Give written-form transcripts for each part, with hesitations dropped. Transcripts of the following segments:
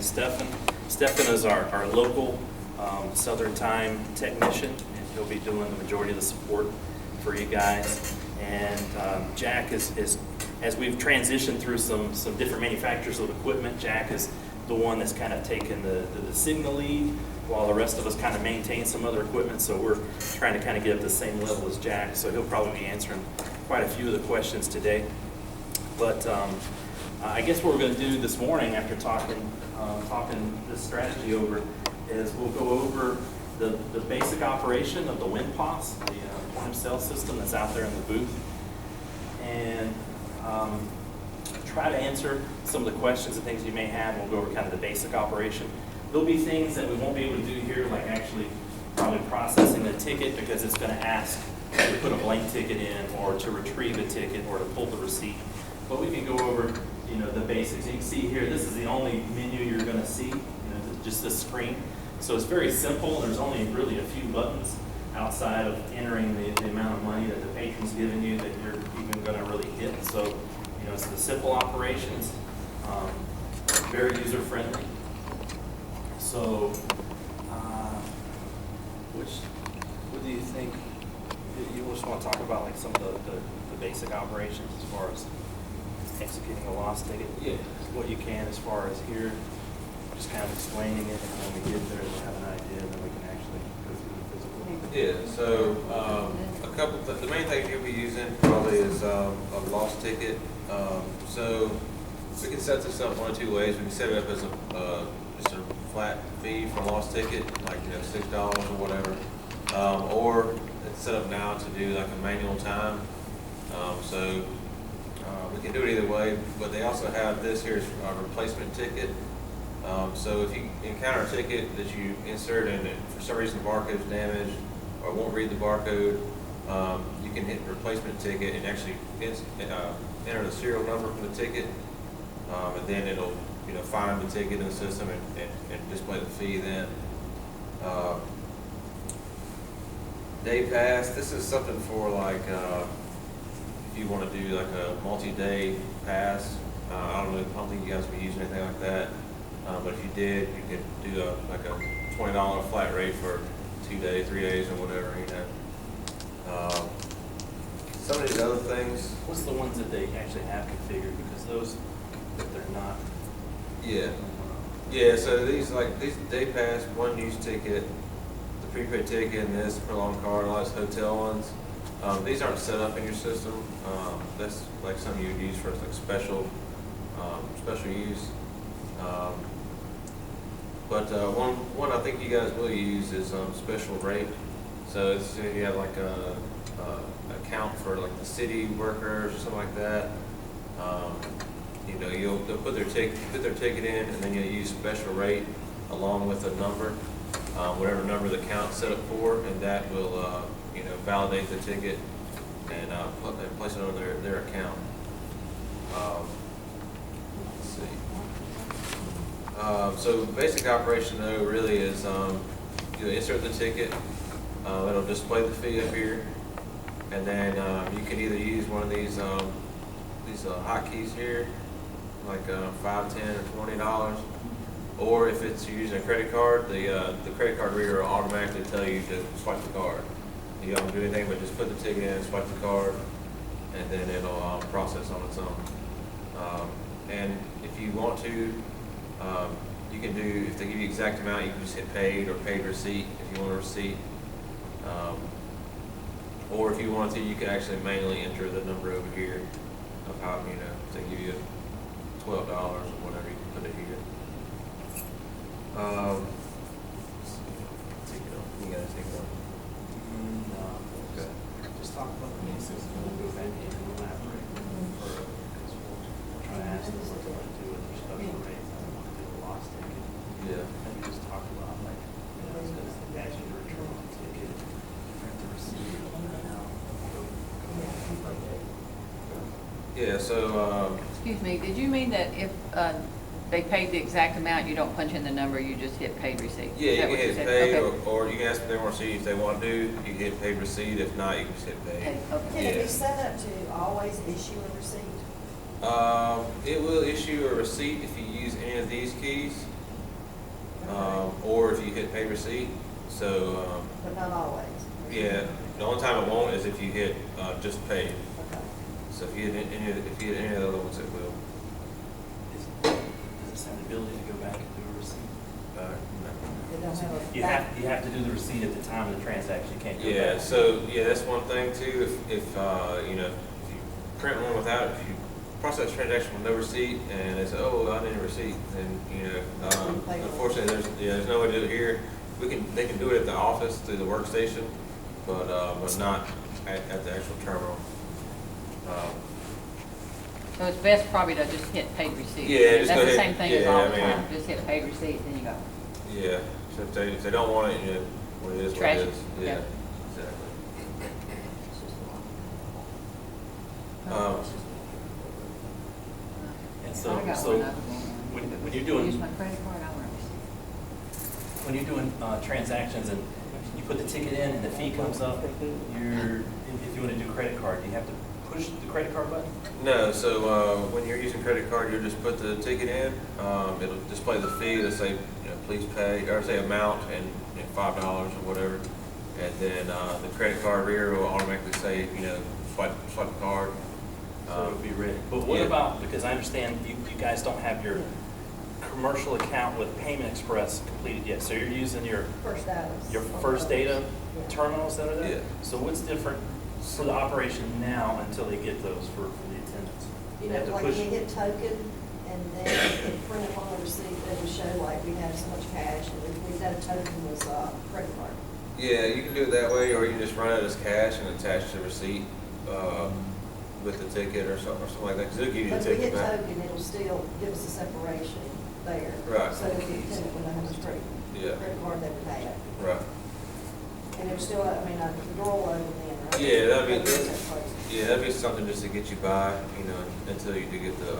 and Stefan. Stefan is our local Southern Time technician, and he'll be doing the majority of the support for you guys. And Jack is, as we've transitioned through some different manufacturers of equipment, Jack is the one that's kind of taken the signal lead, while the rest of us kind of maintain some other equipment. So we're trying to kind of get up the same level as Jack. So he'll probably be answering quite a few of the questions today. But I guess what we're going to do this morning, after talking this strategy over, is we'll go over the basic operation of the WINPOS, the point of sale system that's out there in the booth, and try to answer some of the questions and things you may have. We'll go over kind of the basic operation. There'll be things that we won't be able to do here, like actually probably processing a ticket, because it's going to ask to put a blank ticket in, or to retrieve a ticket, or to pull the receipt. But we can go over, the basics. You can see here, this is the only menu you're going to see, just this screen. So it's very simple. There's only really a few buttons outside of entering the amount of money that the patron's giving you that you're even going to really hit. So, it's the simple operations, very user-friendly. So, what do you think? You just want to talk about like some of the basic operations as far as executing a loss ticket? Yeah. What you can as far as here, just kind of explaining it, and when we get there, we'll have an idea, and then we can actually go through the physical. Yeah, so the main thing you'll be using probably is a loss ticket. So we can set this up one of two ways. We can set it up as just a flat fee for a loss ticket, like $6 or whatever, or it's set up now to do like a manual time. So we can do it either way, but they also have this here is a replacement ticket. So if you encounter a ticket that you insert and for some reason the barcode is damaged or won't read the barcode, you can hit replacement ticket and actually enter the serial number for the ticket, and then it'll find the ticket in the system and display the fee then. Day pass, this is something for like if you want to do like a multi-day pass. I don't think you guys will be using anything like that. But if you did, you could do like a $20 flat rate for 2 days, 3 days, or whatever, Some of these other things. What's the ones that they actually have configured? Because those that they're not. Yeah. Yeah. So these day pass, one use ticket, the prepaid ticket, and this prolonged card, all those hotel ones. These aren't set up in your system. That's like something you would use for like special use. But one I think you guys will use is special rate. So it's, if you have like a account for like the city workers or something like that, they'll put their ticket in, and then you'll use special rate along with a number, whatever number the account's set up for, and that will validate the ticket and place it on their account. Let's see. So basic operation though really is you insert the ticket, it'll display the fee up here, and then you can either use one of these hotkeys here, like $5, $10, or $20, or if it's using a credit card, the credit card reader will automatically tell you to swipe the card. You don't do anything but just put the ticket in, swipe the card, and then it'll process on its own. And if you want to, you can do, if they give you the exact amount, you can just hit paid or paid receipt if you want a receipt. Or if you want to, you can actually manually enter the number over here of how, if they give you $12 or whatever, you can put it here. You gotta take it off. No. Okay. Just talk about the main system. We'll go back in and elaborate. Because we'll try to ask them what they want to do with their special rates. I don't want to do a loss ticket. Yeah. And we just talk about it's going to ask you to return the ticket, print the receipt. Yeah. So. Excuse me, did you mean that if they paid the exact amount, you don't punch in the number, you just hit paid receipt? Yeah, you can hit paid, okay. or you can ask if they want to see if they want to do. You can hit paid receipt. If not, you can just hit paid. Okay. Can it be set up to always issue a receipt? It will issue a receipt if you use any of these keys. or if you hit pay receipt. So, But not always. yeah, the only time it won't is if you hit just paid. Okay. So if you hit any of the other ones, it will. Does this have the ability to go back and do a receipt? No. They don't have a. You have to do the receipt at the time of the transaction, you can't go Yeah, back. so, yeah, that's one thing too, if you know, if you print one without, if you process transaction with no receipt, and they say, oh, well, I need a receipt, then, you know, unfortunately, there's no way to do it here. They can do it at the office through the workstation, but not at the actual terminal. So it's best probably to just hit paid receipt. Yeah, just That's go the ahead. same thing as Yeah, all I the mean- time, just hit paid receipt, then you go. Yeah, so if they don't want it, you know, what it is, what Trash it it. is. Yeah. Yeah, exactly. And I so, got so one other one. when you're doing, Use my credit card, I want a receipt. when you're doing transactions and you put the ticket in and the fee comes up, if you want to do credit card, do you have to push the credit card button? No, so when you're using credit card, you'll just put the ticket in. It'll display the fee. It'll say, you know, please pay, or say amount and $5 or whatever. And then the credit card reader will automatically say, you know, swipe the card. So it would be ready. But what Yeah. about, because I understand you guys don't have your commercial account with Payment Express completed yet, so you're using your First items. First Data Yeah. terminals that are there? Yeah. So what's different for the operation now until they get those for the attendants? You They have to know, like push- you hit token, and then it print up on the receipt, it would show like we have so much cash, and we that token was credit card. Yeah, you can do it that way, or you can just run it as cash and attach the receipt with the ticket or something like that. Because it'll give you But the if we hit ticket back. token, it'll still give us a separation there. Right. So that the tenant would know how much credit Yeah. card they would have. Right. And it would still, I mean, the draw over then, right? Yeah, that'd be That good. was that close. Yeah, that'd be something just to get you by, you know, until you do get the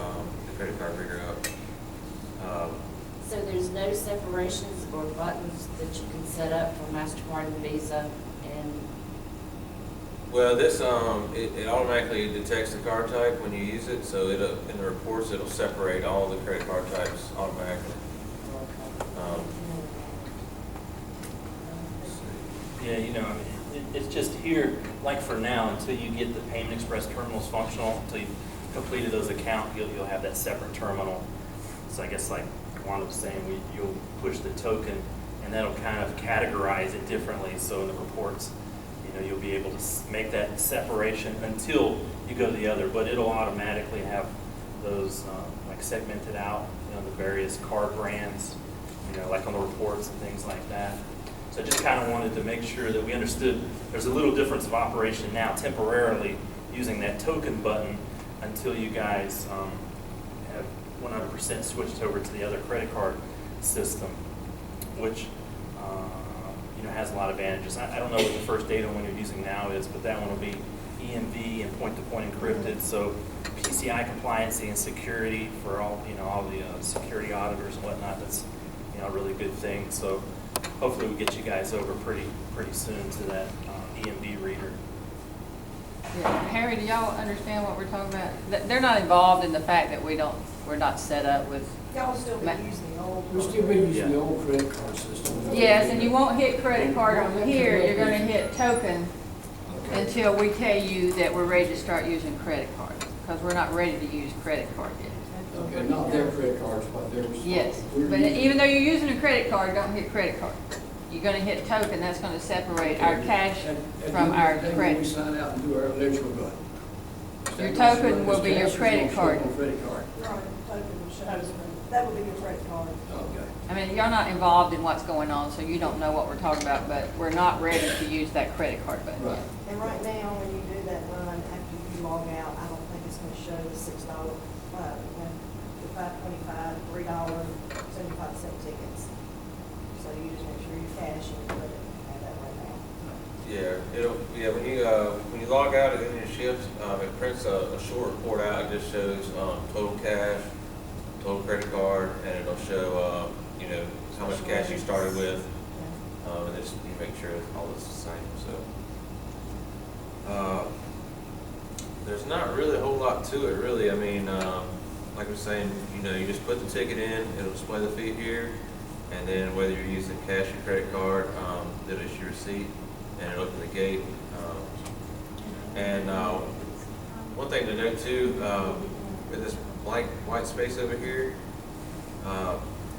credit card reader up. So there's no separations or buttons that you can set up for MasterCard and Visa and, Well, this it automatically detects the card type when you use it, so it'll in the reports it'll separate all the credit card types automatically. Yeah, you know, I mean, it's just here, like for now, until you get the Payment Express terminals functional, until you've completed those accounts, you'll have that separate terminal. So I guess like Wanda was saying, you'll push the token, and that'll kind of categorize it differently, so in the reports, you know, you'll be able to make that separation until you go to the other, but it'll automatically have those like segmented out, you know, the various card brands, you know, like on the reports and things like that. So I just kind of wanted to make sure that we understood there's a little difference of operation now temporarily using that token button until you guys have 100% switched over to the other credit card system, which you know, has a lot of advantages. I don't know what the First Data one you're using now is, but that one will be EMV and point-to-point encrypted, so PCI compliancy and security for all, you know, all the security auditors and whatnot. That's, you know, a really good thing. So hopefully we get you guys over pretty soon to that EMV reader. Yeah. Harry, do y'all understand what we're talking about? They're not involved in the fact that we're not set up with. Y'all still be using the old. We'll still be using the old credit card system. Yes, and you won't hit credit card on here, you're gonna hit token Okay. until we tell you that we're ready to start using credit card, because we're not ready to use credit card yet. Okay, not their credit cards, but theirs. Yes, but even though you're using a credit card, don't hit credit card. You're gonna hit token, that's gonna separate our cash from our When we credit. sign out and do our electrical button. Your token will be your credit card. Credit card. Right, token will show us, that would be your credit card. Okay. I mean, you're not involved in what's going on, so you don't know what we're talking about, but we're not ready to use that credit card button Right. yet. And right now, when you do that run, after you log out, I don't think it's gonna show the $6, the $5.25, $3.75 tickets. So you just make sure you cash and put it, have that right now. Yeah, when you log out at the end of your shift, it prints a short report out. It just shows total cash, total credit card, and it'll show you know, how much cash you started with, Yeah. and just you make sure all this is the same. So there's not really a whole lot to it, really. I mean, like I was saying, you know, you just put the ticket in, it'll display the fee here. And then whether you're using cash or credit card, it'll issue your receipt and it'll open the gate. And one thing to note too, with this blank white space over here,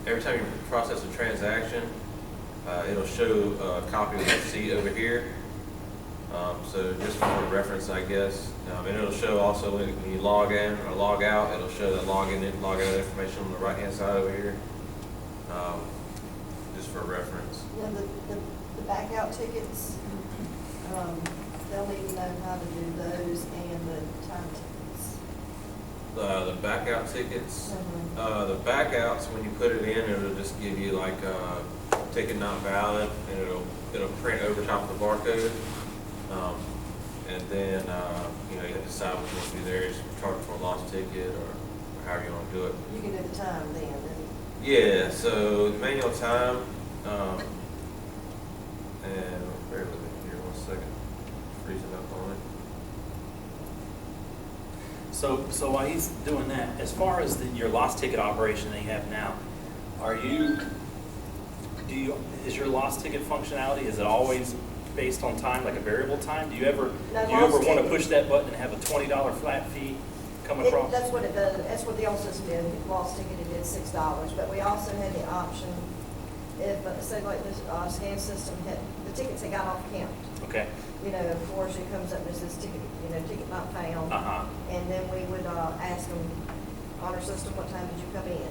every time you process a transaction, it'll show a copy of the receipt over here. So just for reference, I guess, and it'll show also when you log in or log out, it'll show the login and log out information on the right-hand side over here. Just for reference. You know, the back out tickets, they'll need to know how to do those and the time tickets. The back out tickets, Mhm. the back outs, when you put it in, it'll just give you like ticket not valid, and it'll print over top of the barcode. And then, you have to decide what you want to do there, is charge for a lost ticket or however you want to do it. You can do the time then. Yeah, so manual time, and bear with me here 1 second, freezing up on it. So while he's doing that, as far as your lost ticket operation that you have now, is your lost ticket functionality, is it always based on time, like a variable time? Do you ever lost want to ticket. push that button and have a $20 flat fee come across? That's what it does, that's what the old system did, lost ticket, it did $6, but we also had the option, if, say like this scan system hit, the tickets that got off count, Okay. of course, it comes up and says ticket, ticket not found. Uh-huh. And then we would ask them, on our system, what time did you come in?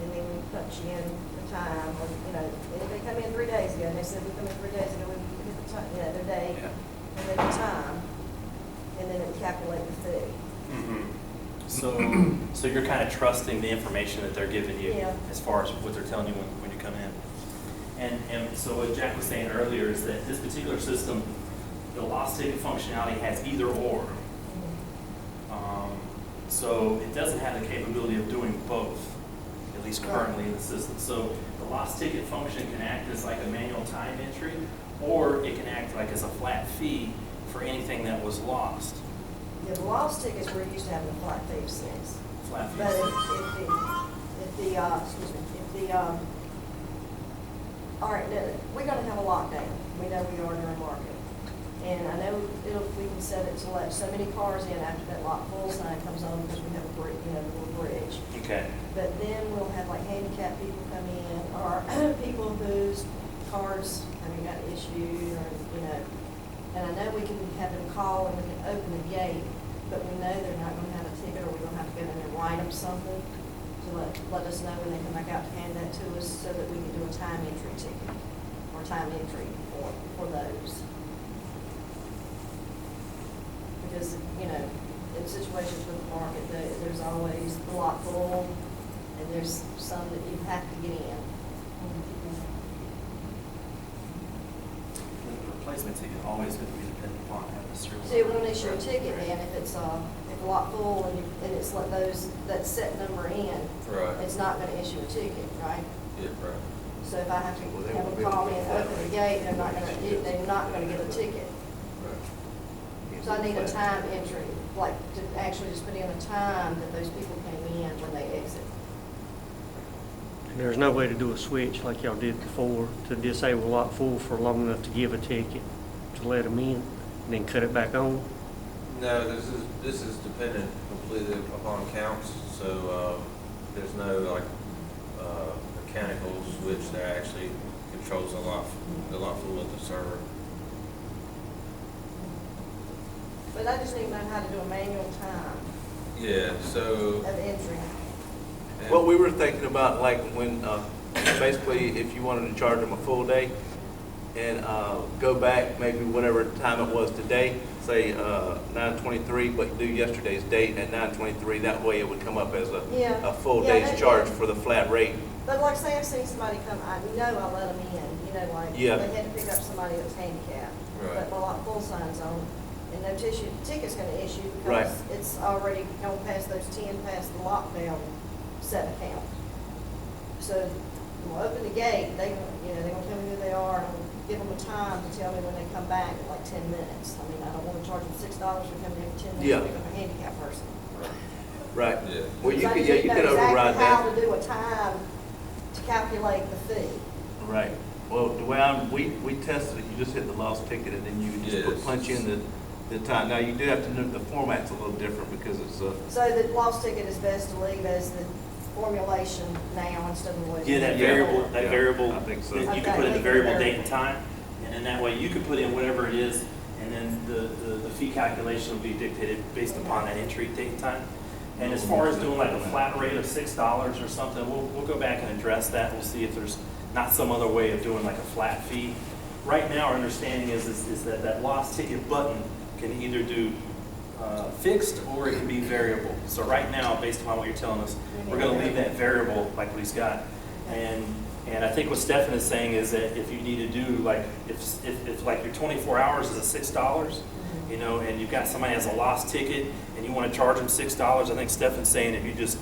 And then we punch in the time, or, and if they come in 3 days ago, and they said, we come in 3 days ago, we hit the time, their day, Yeah. and then the time, and then it would calculate the fee. So you're kind of trusting the information that they're giving you Yeah. as far as what they're telling you when you come in. And so what Jack was saying earlier is that this particular system, the lost ticket functionality has either or. So it doesn't have the capability of doing both, at least currently in the system. So the lost ticket function can act as like a manual time entry, or it can act like as a flat fee for anything that was lost. Yeah, the lost tickets, we're used to having a flat fee of $6. Flat But fees. all right, we're gonna have a lockdown. We know we are during market. And I know we can set it to let so many cars in after that lock full sign comes on because we have a bridge, the little bridge. Okay. But then we'll have like handicapped people come in, or people whose cars haven't got issued, or, and I know we can have them call and we can open the gate, but we know they're not gonna have a ticket, or we're gonna have to go in there and write them something to let us know when they come back out to hand that to us, so that we can do a time entry ticket, or time entry for those. Because, in situations with the market, there's always the lot full, and there's some that you have to get in. The replacement ticket always going to be dependent upon having a serial. So it won't issue a ticket then if it's a lot full and it's let that set number in. Right. It's not gonna issue a ticket, right? Yeah, right. So if I have to have them call me and open the gate, they're not gonna get a ticket. So I need a time entry, like to actually just put in a time that those people came in when they exit. And there's no way to do a switch like y'all did before to disable lot full for long enough to give a ticket to let them in and then cut it back on. No, this is dependent completely upon counts, so there's no mechanical switch that actually controls the lot full of the server. But I just need to know how to do a manual time Yeah, so. of entry. What we were thinking about, like when, basically, if you wanted to charge them a full day and go back maybe whatever time it was today, say 9/23, but do yesterday's date at 9/23. That way it would come up as a full day's charge for the flat rate. But like say I've seen somebody come, I know I let them in, like Yeah. they had to pick up somebody that was handicapped. Right. But the lot full signs on, and no ticket's gonna issue Right. because it's already gone past those 10 past the lockdown set account. So we'll open the gate, they're gonna tell me who they are, and I'll give them a time to tell me when they come back in like 10 minutes. I mean, I don't wanna charge them $6 for coming in for 10 minutes Yeah. to pick up a handicapped person. Right. Yeah. Well, you So I could, just yeah, need you to could know exactly override how that. to do a time to calculate the fee. Right. Well, the way we tested it, you just hit the lost ticket and then you can just Yes. punch in the time. Now, you do have to know the format's a little different because it's So the lost ticket is best to leave as the formulation now instead of what. Yeah, that Yeah. variable, that Yeah, variable, I think so. that you can put in the variable date and time, and then that way you can put in whatever it is, and then the fee calculation will be dictated based upon that entry date and time. And as far as doing like a flat rate of $6 or something, we'll go back and address that. We'll see if there's not some other way of doing like a flat fee. Right now, our understanding is that that lost ticket button can either do fixed or it can be variable. So right now, based upon what you're telling us, we're gonna leave that variable like what he's got. And I think what Stefan is saying is that if you need to do like, if like your 24 hours is a $6, you know, and you've got somebody has a lost ticket and you want to charge them $6, I think Stefan's saying if you just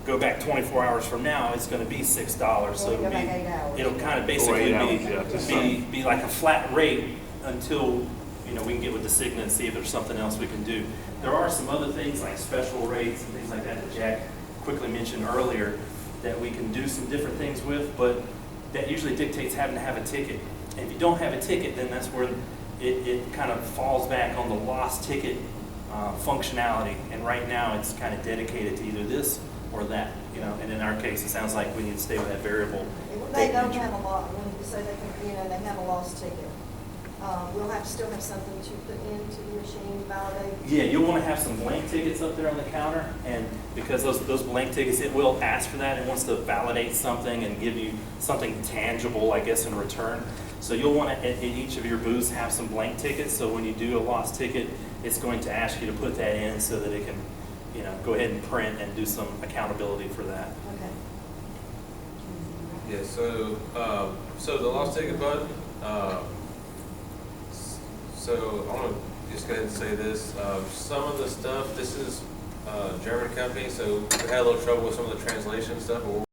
go back 24 hours from now, it's going to be $6. So Or go back 8 hours. it'll kind of 8 basically hours, yeah, just be like a flat rate until, you know, we can get with the Cigna and see if there's something else we can do. There are some other things like special rates and things like that that Jack quickly mentioned earlier that we can do some different things with, but that usually dictates having to have a ticket. And if you don't have a ticket, then that's where it kind of falls back on the lost ticket functionality. And right now, it's kind of dedicated to either this or that, you know. And in our case, it sounds like we need to stay with that variable. They date don't entry. have a lot, when you say they can, you know, they have a lost ticket. We'll have to still have something to put into the machine, validate. Yeah, you'll want to have some blank tickets up there on the counter, and because those blank tickets, it will ask for that. It wants to validate something and give you something tangible, I guess, in return. So you'll want to, in each of your booths, have some blank tickets, so when you do a lost ticket, it's going to ask you to put that in so that it can, you know, go ahead and print and do some accountability for that. Okay. Yeah, so the lost ticket button, so I want to just go ahead and say this. Some of the stuff, this is a German company, so we had a little trouble with some of the translation stuff, but